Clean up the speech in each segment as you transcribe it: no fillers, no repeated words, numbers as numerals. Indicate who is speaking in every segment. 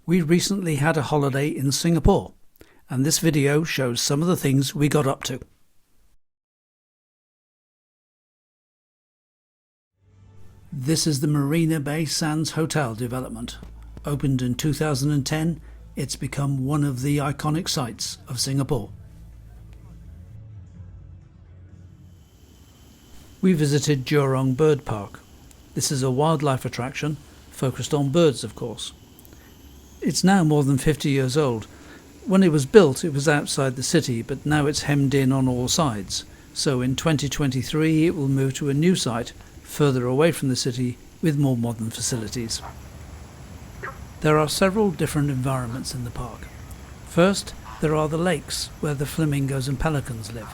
Speaker 1: We recently had a holiday in Singapore, and this video shows some of the things we got up to. This is the Marina Bay Sands Hotel development. Opened in 2010, it's become one of the iconic sights of Singapore. We visited Jurong Bird Park. This is a wildlife attraction focused on birds, of course. It's now more than 50 years old. When it was built, it was outside the city, but now it's hemmed in on all sides. So in 2023, it will move to a new site further away from the city with more modern facilities. There are several different environments in the park. First, there are the lakes where the flamingos and pelicans live.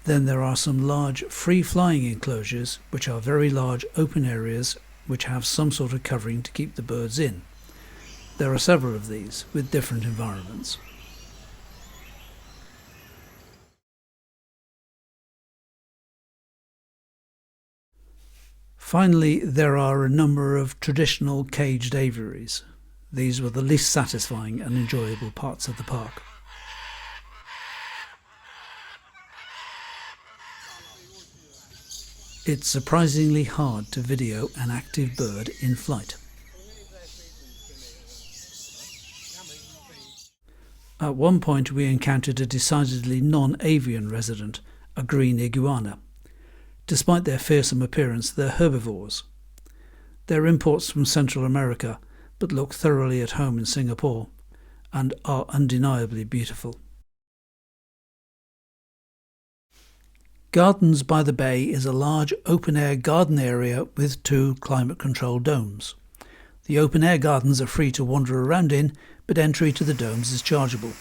Speaker 1: Then there are some large free-flying enclosures, which are very large open areas which have some sort of covering to keep the birds in. There are several of these with different environments. Finally, there are a number of traditional caged aviaries. These were the least satisfying and enjoyable parts of the park. It's surprisingly hard to video an active bird in flight. At one point we encountered a decidedly non-avian resident, a green iguana. Despite their fearsome appearance, they're herbivores. They're imports from Central America, but look thoroughly at home in Singapore, and are undeniably beautiful. Gardens by the Bay is a large open-air garden area with 2 climate-controlled domes. The open-air gardens are free to wander around in, but entry to the domes is chargeable.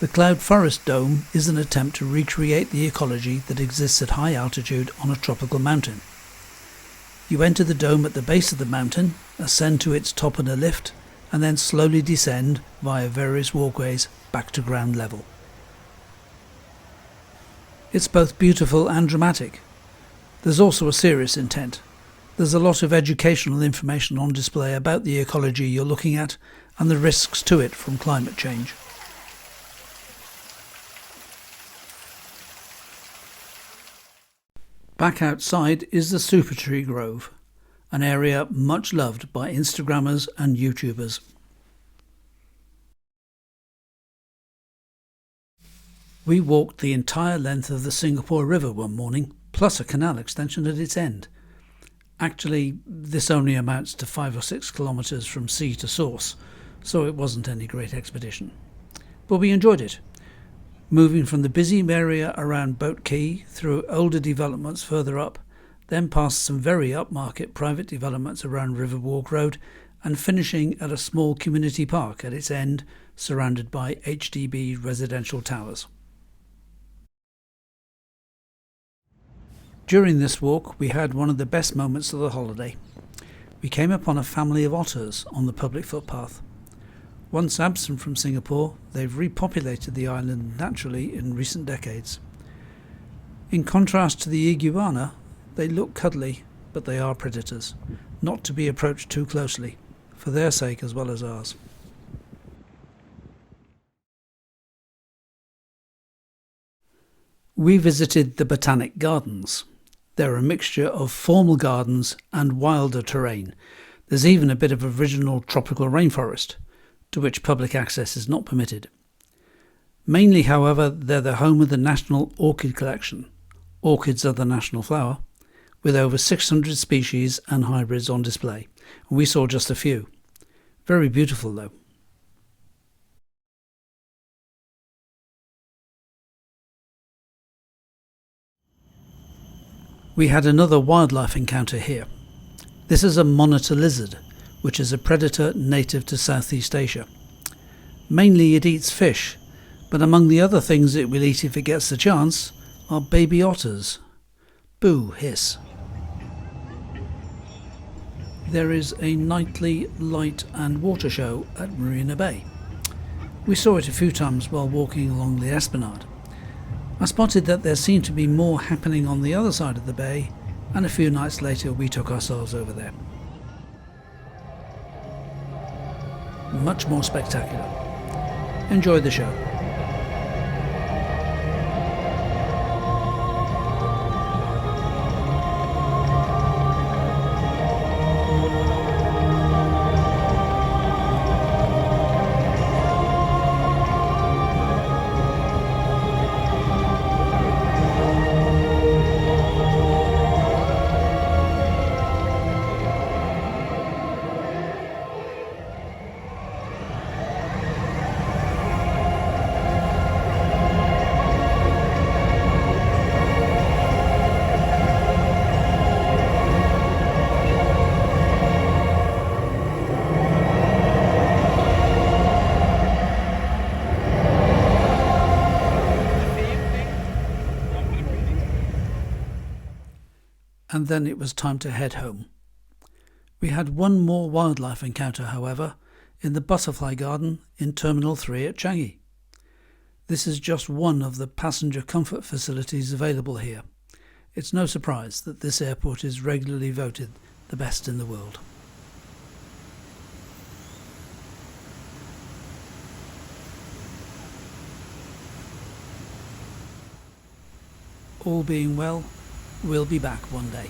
Speaker 1: The Cloud Forest Dome is an attempt to recreate the ecology that exists at high altitude on a tropical mountain. You enter the dome at the base of the mountain, ascend to its top in a lift, and then slowly descend via various walkways back to ground level. It's both beautiful and dramatic. There's also a serious intent. There's a lot of educational information on display about the ecology you're looking at and the risks to it from climate change. Back outside is the Super Tree Grove, an area much loved by Instagrammers and YouTubers. We walked the entire length of the Singapore River one morning, plus a canal extension at its end. Actually, this only amounts to 5 or 6 kilometres from sea to source, so it wasn't any great expedition. But we enjoyed it, moving from the busy area around Boat Quay through older developments further up, then past some very upmarket private developments around Riverwalk Road, and finishing at a small community park at its end, surrounded by HDB residential towers. During this walk, we had one of the best moments of the holiday. We came upon a family of otters on the public footpath. Once absent from Singapore, they've repopulated the island naturally in recent decades. In contrast to the iguana, they look cuddly, but they are predators, not to be approached too closely, for their sake as well as ours. We visited the Botanic Gardens. They're a mixture of formal gardens and wilder terrain. There's even a bit of original tropical rainforest, to which public access is not permitted. Mainly, however, they're the home of the National Orchid Collection. Orchids are the national flower, with over 600 species and hybrids on display. And we saw just a few. Very beautiful though. We had another wildlife encounter here. This is a monitor lizard, which is a predator native to Southeast Asia. Mainly it eats fish, but among the other things it will eat if it gets the chance are baby otters. Boo hiss. There is a nightly light and water show at Marina Bay. We saw it a few times while walking along the Esplanade. I spotted that there seemed to be more happening on the other side of the bay, and a few nights later we took ourselves over there. Much more spectacular. Enjoy the show. And then it was time to head home. We had one more wildlife encounter, however, in the butterfly garden in Terminal 3 at Changi. This is just one of the passenger comfort facilities available here. It's no surprise that this airport is regularly voted the best in the world. All being well, we'll be back one day.